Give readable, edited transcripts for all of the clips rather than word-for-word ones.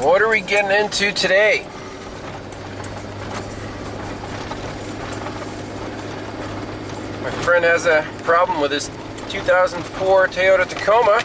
What are we getting into today? My friend has a problem with his 2004 Toyota Tacoma.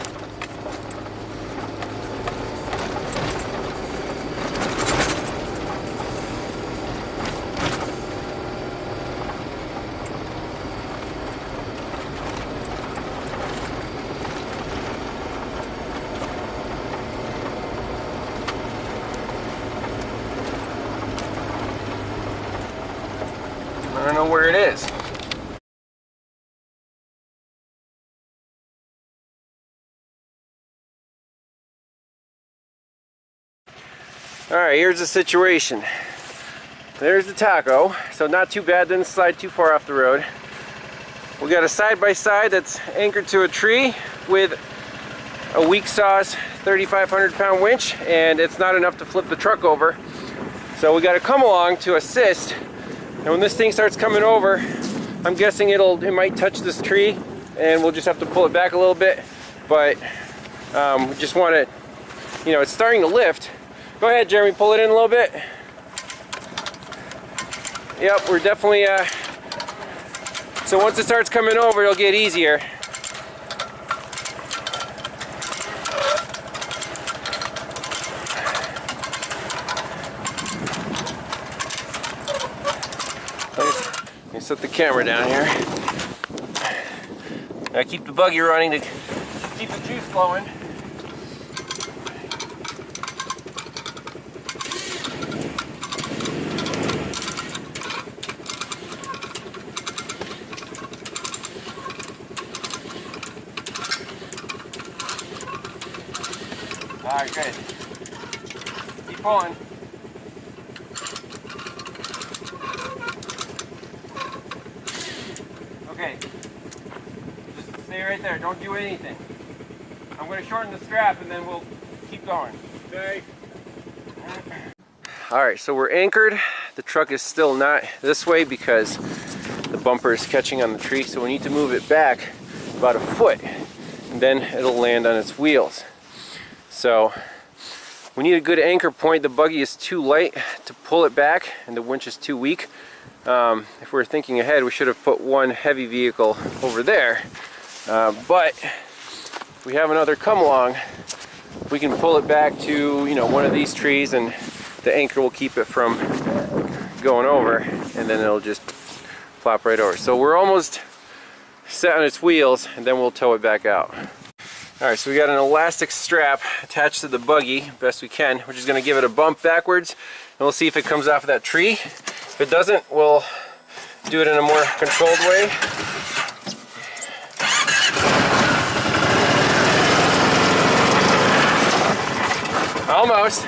I don't know where it is. Alright, here's the situation. There's the taco, so not too bad, didn't slide too far off the road. We got a side-by-side that's anchored to a tree with a weak sauce 3,500 pound winch, and it's not enough to flip the truck over. So we got to come along to assist, and when this thing starts coming over, I'm guessing it might touch this tree, and we'll just have to pull it back a little bit. But we just want to, you know, it's starting to lift. Go ahead, Jeremy, pull it in a little bit. Yep, we're definitely, so once it starts coming over, it'll get easier. Let me set the camera down here. I keep the buggy running to keep the juice flowing. Alright, good. Keep pulling. Okay. Just stay right there. Don't do anything. I'm going to shorten the strap and then we'll keep going. Okay. Alright, so we're anchored. The truck is still not this way because the bumper is catching on the tree, so we need to move it back about a foot and then it'll land on its wheels. So we need a good anchor point. The buggy is too light to pull it back and the winch is too weak. If we're thinking ahead, we should have put one heavy vehicle over there, but we have another come along. We can pull it back to, you know, one of these trees and the anchor will keep it from going over, and then it'll just plop right over. So we're almost set on its wheels and then we'll tow it back out. Alright, so we got an elastic strap attached to the buggy, best we can. We're just going to give it a bump backwards, and we'll see if it comes off of that tree. If it doesn't, we'll do it in a more controlled way. Almost.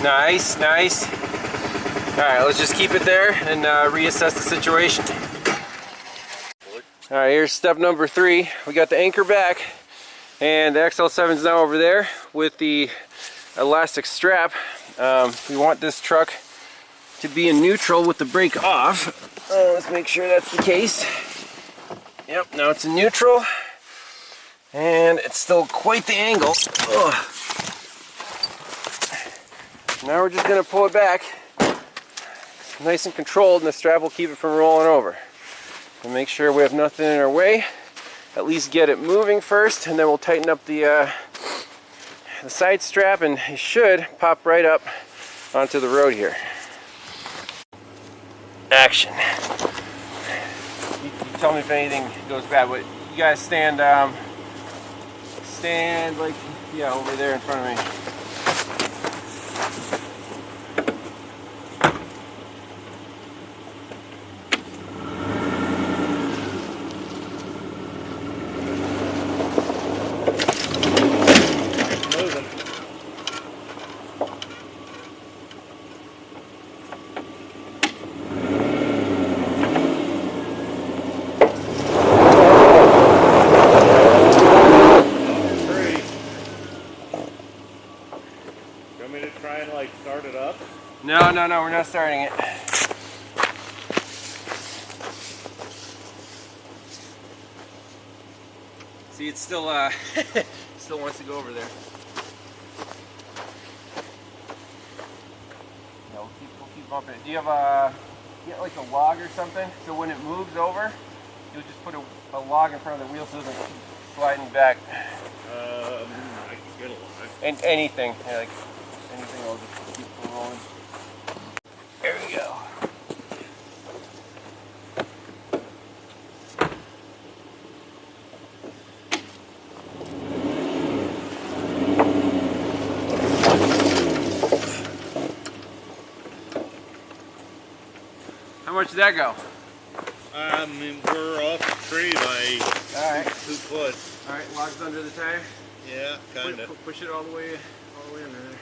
Nice, nice. Alright, let's just keep it there and reassess the situation. Alright, here's step number 3. We got the anchor back, and the XL7 is now over there with the elastic strap. We want this truck to be in neutral with the brake off. Let's make sure that's the case. Yep, now it's in neutral, and it's still quite the angle. Ugh. Now we're just going to pull it back nice and controlled, and the strap will keep it from rolling over. And make sure we have nothing in our way. At least get it moving first, and then we'll tighten up the side strap, and it should pop right up onto the road here. Action. You tell me if anything goes bad, but you guys stand like, yeah, over there in front of me. No, we're not starting it. See, it's still still wants to go over there. Yeah, we'll keep bumping it. Do you have get like a log or something? So when it moves over, you'll just put a log in front of the wheel so it doesn't keep sliding back. I can get a log. And anything, yeah, like anything, will just keep it rolling. There we go. How much did that go? I mean, we're off the tree by All right. 2 foot. All right, logs under the tire. Yeah, kind of. Push it all the way under there.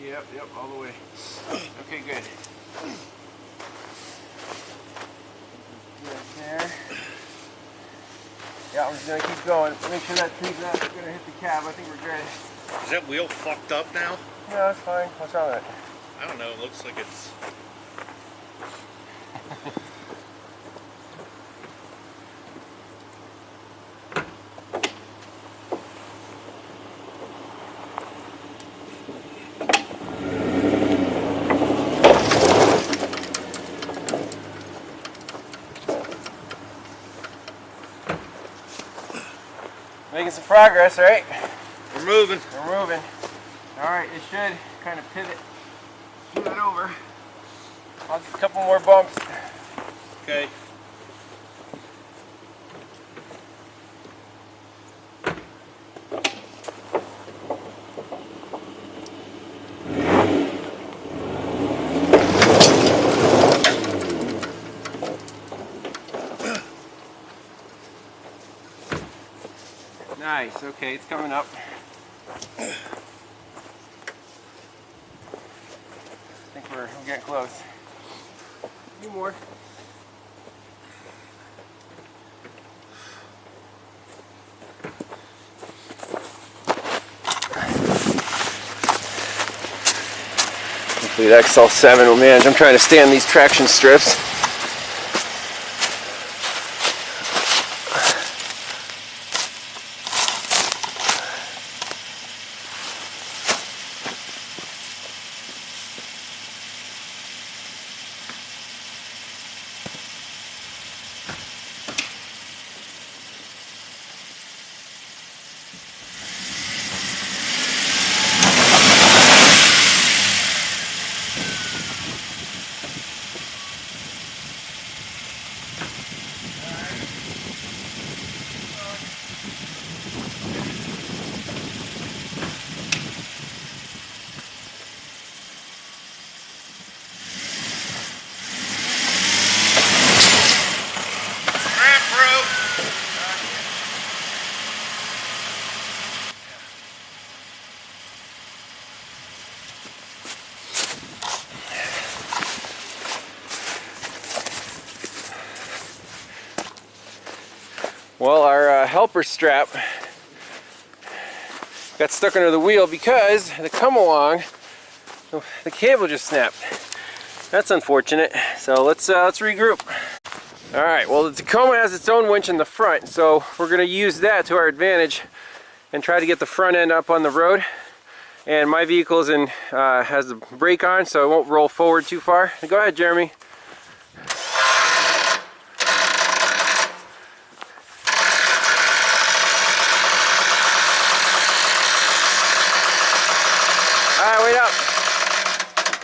Yep, all the way. Okay, good. Good there. Yeah, I'm just gonna keep going. Make sure that tree's not gonna hit the cab. I think we're good. Is that wheel fucked up now? No, it's fine. What's wrong with it? I don't know. It looks like it's... Making some progress, right? We're moving. We're moving. Alright, it should kind of pivot over. I'll get a couple more bumps. Okay. Nice, okay, it's coming up. I think we're getting close. A few more. Hopefully the XL7 will manage. I'm trying to stay on these traction strips. Well, our helper strap got stuck under the wheel because the come along, the cable just snapped. That's unfortunate. So let's regroup. All right. Well, the Tacoma has its own winch in the front, so we're going to use that to our advantage and try to get the front end up on the road. And my vehicle's in has the brake on, so it won't roll forward too far. Go ahead, Jeremy.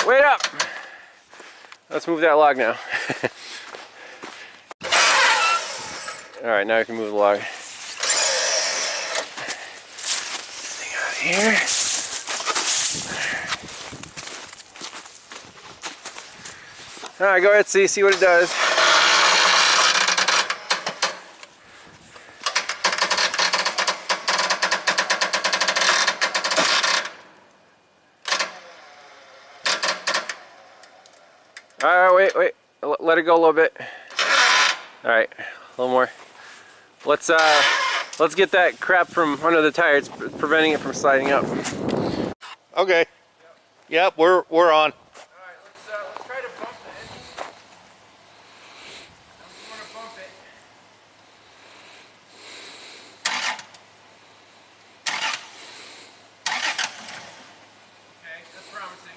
Wait up! Let's move that log now. Alright, now we can move the log. Thing out of here. Alright, go ahead, see what it does. Alright, wait. Let it go a little bit. Alright, a little more. Let's get that crap from under the tire. It's preventing it from sliding up. Okay. Yep, we're on. Alright, let's try to bump it. I'm going to bump it. Okay, that's promising.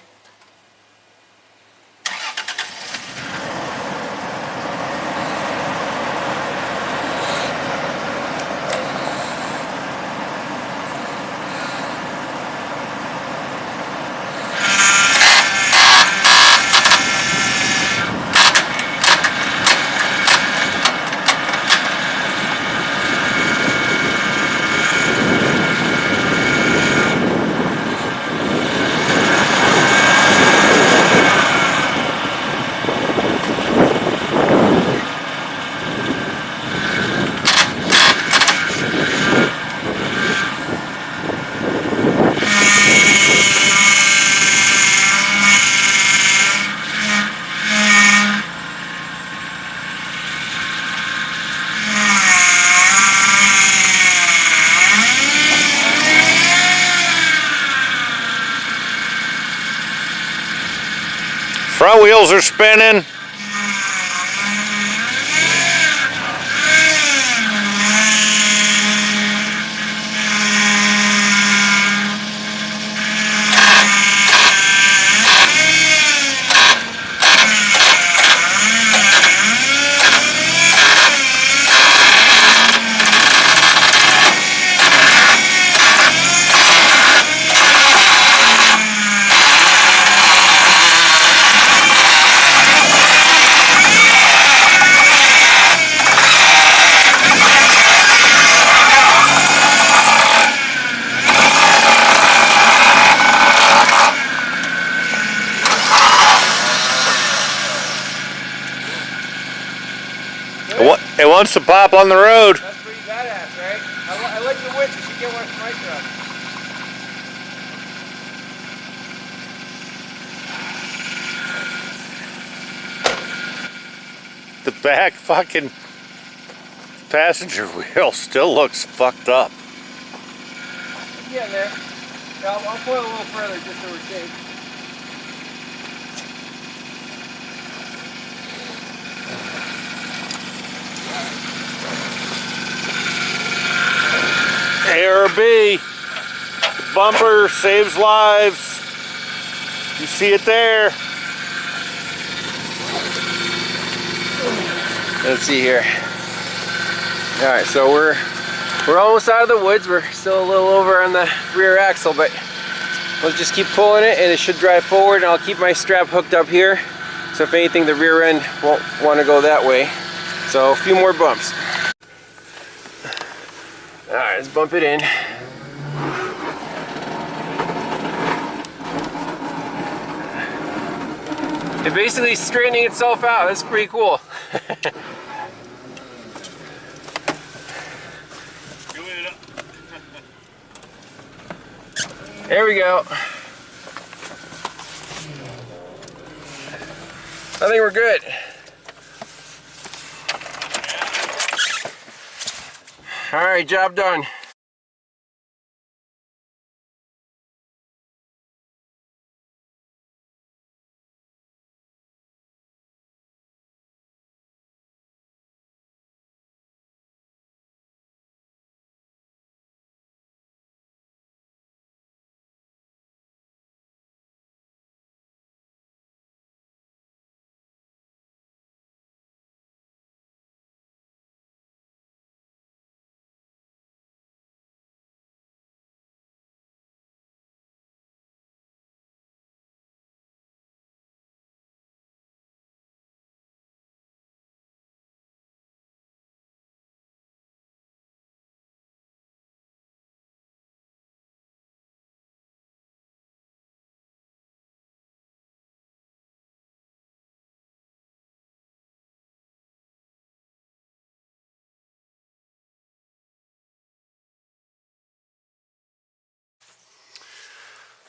Front wheels are spinning. It wants to pop on the road. That's pretty badass, right? I like the width. You should get one from my truck. The back fucking passenger wheel still looks fucked up. I'm getting there. Yeah, I'll pull it a little further just so we're safe. A or B. The bumper saves lives. You see it there. Let's see here. All right, so we're almost out of the woods. We're still a little over on the rear axle, but we'll just keep pulling it and it should drive forward, and I'll keep my strap hooked up here. So if anything, the rear end won't want to go that way. So a few more bumps. All right, let's bump it in. It's basically straightening itself out. That's pretty cool. There we go. I think we're good. All right, job done.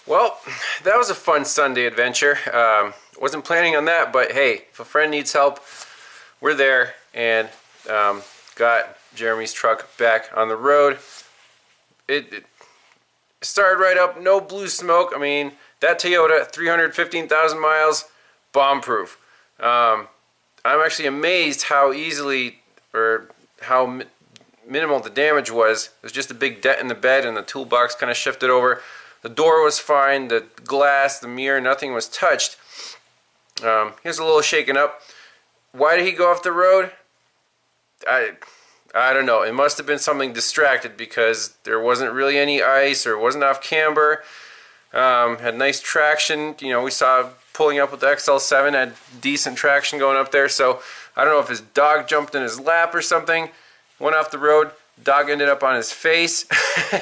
Well, that was a fun Sunday adventure. Wasn't planning on that, but hey, if a friend needs help, we're there, and got Jeremy's truck back on the road. It started right up, no blue smoke. I mean, that Toyota, 315,000 miles, bomb-proof. I'm actually amazed how easily, or how minimal the damage was. It was just a big dent in the bed and the toolbox kind of shifted over. The door was fine, the glass, the mirror, nothing was touched. He was a little shaken up. Why did he go off the road? I don't know. It must have been something distracted, because there wasn't really any ice, or it wasn't off camber. Had nice traction. You know, we saw pulling up with the XL7 had decent traction going up there. So I don't know if his dog jumped in his lap or something. Went off the road. Dog ended up on his face,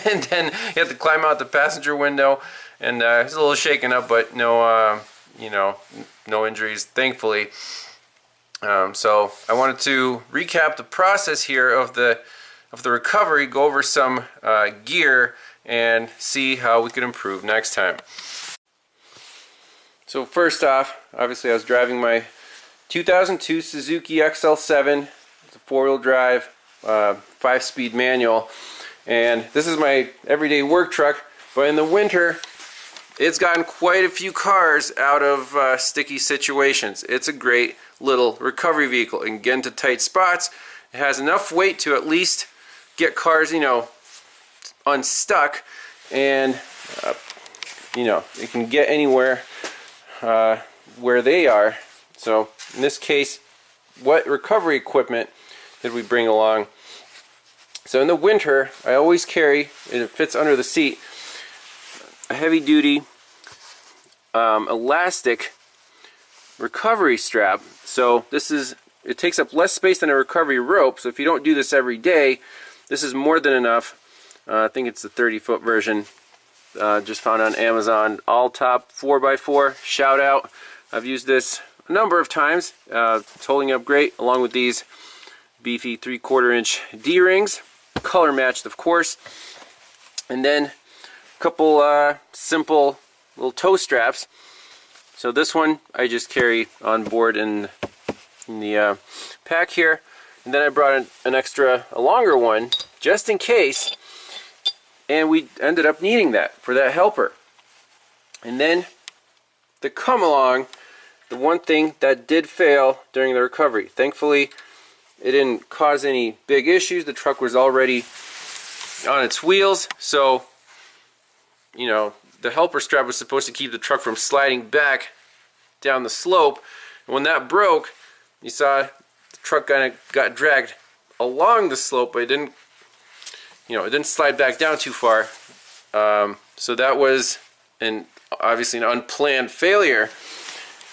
and then he had to climb out the passenger window. And he was a little shaken up, but no, you know, no injuries, thankfully. So I wanted to recap the process here of the recovery, go over some gear, and see how we could improve next time. So first off, obviously I was driving my 2002 Suzuki XL7. It's a 4-wheel drive, 5-speed manual, and this is my everyday work truck. But in the winter, it's gotten quite a few cars out of sticky situations. It's a great little recovery vehicle. It can get into tight spots. It has enough weight to at least get cars, you know, unstuck, and you know, it can get anywhere where they are. So in this case, what recovery equipment did we bring along? So in the winter, I always carry, and it fits under the seat, a heavy-duty elastic recovery strap. So this is, it takes up less space than a recovery rope. So if you don't do this every day, this is more than enough. I think it's the 30-foot version. Just found on Amazon. All top 4x4. Shout out. I've used this a number of times. It's holding up great, along with these beefy 3/4-inch D-rings, color matched, of course. And then a couple simple little tow straps. So this one I just carry on board in the pack here, and then I brought a longer one just in case, and we ended up needing that for that helper. And then the come along, the one thing that did fail during the recovery. Thankfully, it didn't cause any big issues. The truck was already on its wheels, so you know, the helper strap was supposed to keep the truck from sliding back down the slope. And when that broke, you saw the truck kind of got dragged along the slope, but it didn't, you know, it didn't slide back down too far. So that was obviously an unplanned failure.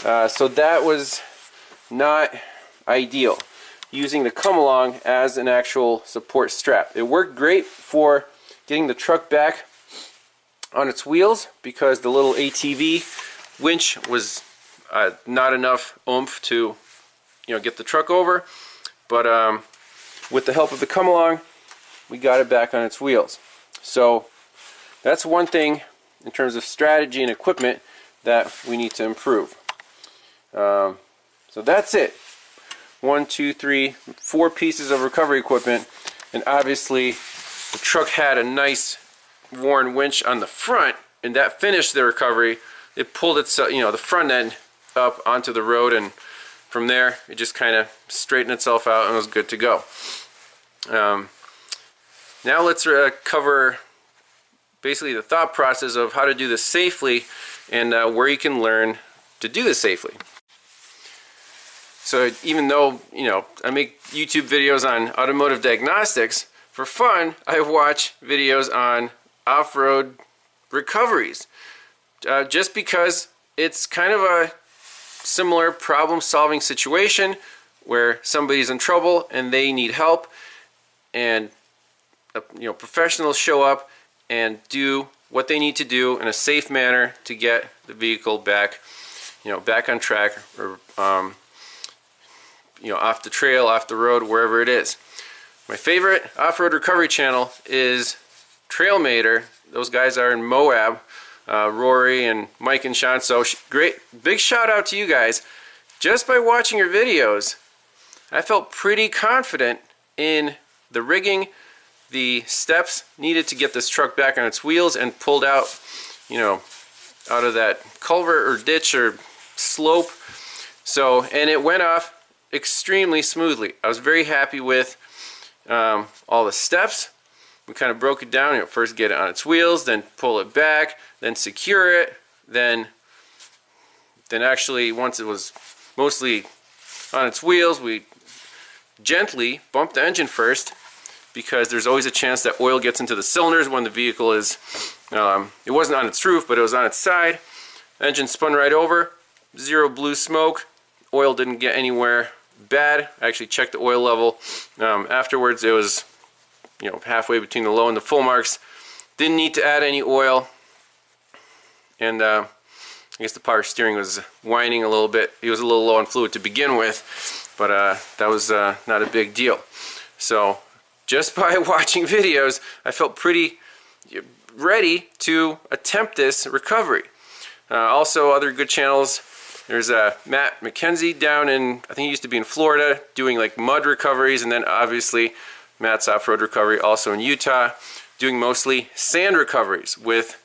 So that was not ideal, using the come along as an actual support strap. It worked great for getting the truck back on its wheels, because the little ATV winch was not enough oomph to, you know, get the truck over. But with the help of the come along, we got it back on its wheels. So that's one thing in terms of strategy and equipment that we need to improve. So that's it. 1, 2, 3, 4 pieces of recovery equipment, and obviously the truck had a nice worn winch on the front, and that finished the recovery. It pulled itself, you know, the front end up onto the road, and from there it just kind of straightened itself out and was good to go. Now let's cover basically the thought process of how to do this safely, and where you can learn to do this safely. So even though, you know, I make YouTube videos on automotive diagnostics, for fun I watch videos on off-road recoveries, just because it's kind of a similar problem-solving situation where somebody's in trouble and they need help, and you know, professionals show up and do what they need to do in a safe manner to get the vehicle back, you know, back on track, or you know, off the trail, off the road, wherever it is. My favorite off-road recovery channel is Trailmater. Those guys are in Moab, Rory and Mike and Sean. So great, big shout out to you guys. Just by watching your videos, I felt pretty confident in the rigging, the steps needed to get this truck back on its wheels, and pulled out, you know, out of that culvert or ditch or slope. So, and it went off extremely smoothly. I was very happy with all the steps. We kind of broke it down. You know, first get it on its wheels, then pull it back, then secure it, then actually once it was mostly on its wheels, we gently bumped the engine first, because there's always a chance that oil gets into the cylinders when the vehicle is, it wasn't on its roof, but it was on its side. Engine spun right over, zero blue smoke, oil didn't get anywhere bad. I actually checked the oil level afterwards. It was, you know, halfway between the low and the full marks. Didn't need to add any oil, and I guess the power steering was whining a little bit. It was a little low on fluid to begin with, but that was not a big deal. So just by watching videos, I felt pretty ready to attempt this recovery. Also, other good channels. There's Matt McKenzie down in, I think he used to be in Florida, doing like mud recoveries, and then obviously Matt's Off-Road Recovery, also in Utah, doing mostly sand recoveries with,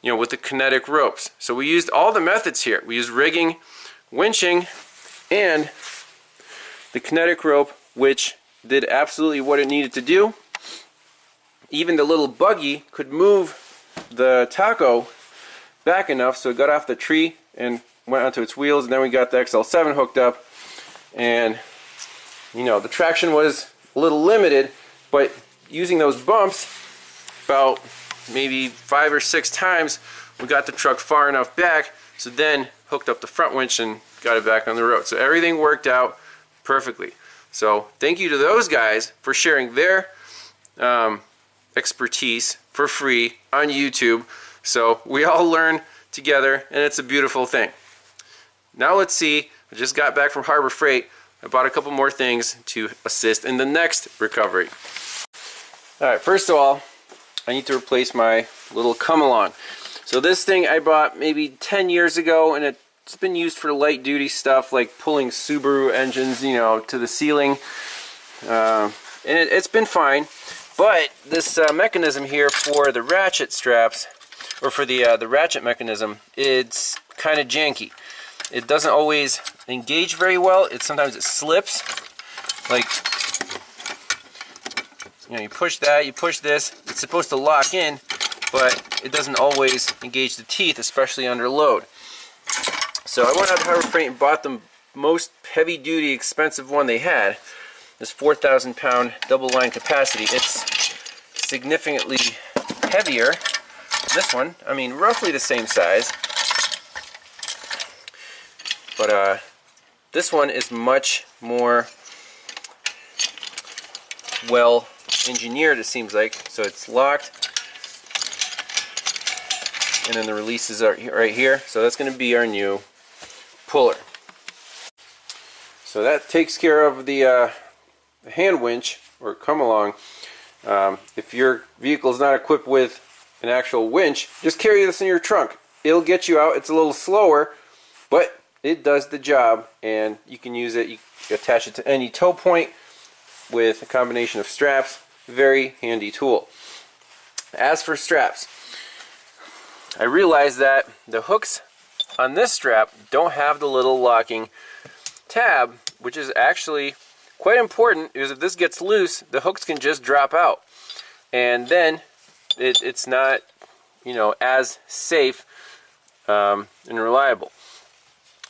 you know, with the Kinetic ropes. So we used all the methods here. We used rigging, winching, and the Kinetic rope, which did absolutely what it needed to do. Even the little buggy could move the Taco back enough so it got off the tree and went onto its wheels, and then we got the XL7 hooked up, and you know, the traction was a little limited, but using those bumps about maybe 5 or 6 times, we got the truck far enough back, so then hooked up the front winch and got it back on the road. So everything worked out perfectly. So thank you to those guys for sharing their expertise for free on YouTube. So we all learn together, and it's a beautiful thing. Now let's see, I just got back from Harbor Freight. I bought a couple more things to assist in the next recovery. Alright, first of all, I need to replace my little come-along. So this thing I bought maybe 10 years ago, and it's been used for light duty stuff like pulling Subaru engines, you know, to the ceiling. And it's been fine. But this mechanism here for the ratchet straps, or for the ratchet mechanism, it's kind of janky. It doesn't always engage very well. Sometimes it slips. Like, you know, you push that, you push this. It's supposed to lock in, but it doesn't always engage the teeth, especially under load. So I went out to Harbor Freight and bought the most heavy-duty, expensive one they had. This 4,000 pound double line capacity. It's significantly heavier than this one. I mean, roughly the same size. But this one is much more well engineered, it seems like. So it's locked, and then the releases are right here. So that's going to be our new puller. So that takes care of the hand winch or come along. If your vehicle is not equipped with an actual winch, just carry this in your trunk. It'll get you out. It's a little slower, but it does the job, and you can use it. You attach it to any tow point with a combination of straps. Very handy tool. As for straps, I realized that the hooks on this strap don't have the little locking tab, which is actually quite important, because if this gets loose, the hooks can just drop out, and then it's not, you know, as safe and reliable.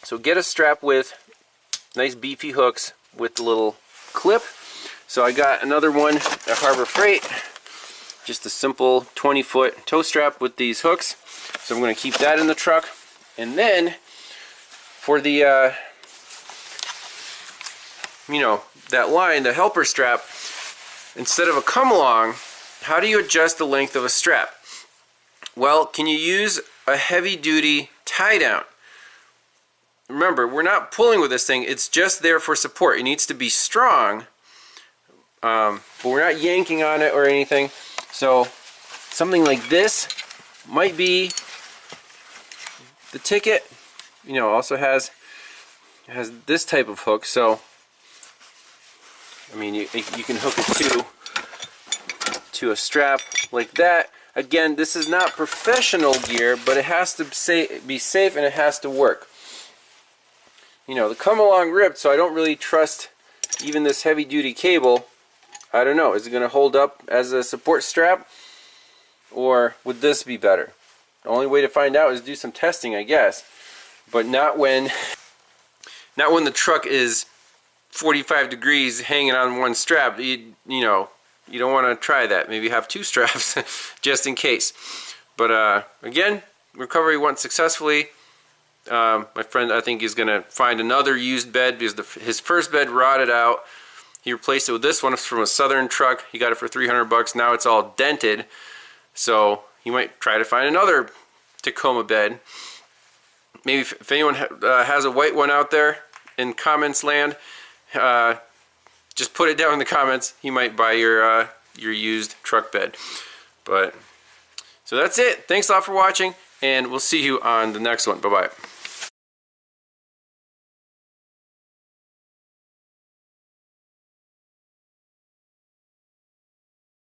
So get a strap with nice beefy hooks with the little clip. So I got another one at Harbor Freight, just a simple 20-foot tow strap with these hooks. So I'm going to keep that in the truck. And then for the you know, that line, the helper strap, instead of a come along, how do you adjust the length of a strap? Well, can you use a heavy duty tie down? Remember, we're not pulling with this thing, it's just there for support. It needs to be strong, but we're not yanking on it or anything. So something like this might be the ticket. You know, also has this type of hook, so I mean, you can hook it to a strap like that. Again, this is not professional gear, but it has to be safe and it has to work. You know, the come along ripped, so I don't really trust even this heavy duty cable. I don't know, is it going to hold up as a support strap, or would this be better? The only way to find out is do some testing, I guess, but not when the truck is 45 degrees hanging on one strap. You know, you don't want to try that. Maybe have two straps just in case. But again, recovery went successfully. My friend, I think, is going to find another used bed because his first bed rotted out. He replaced it with this one from a Southern truck. He got it for 300 bucks. Now it's all dented. So he might try to find another Tacoma bed. Maybe if anyone has a white one out there in comments land, just put it down in the comments. He might buy your used truck bed. But so that's it. Thanks a lot for watching, and we'll see you on the next one. Bye-bye.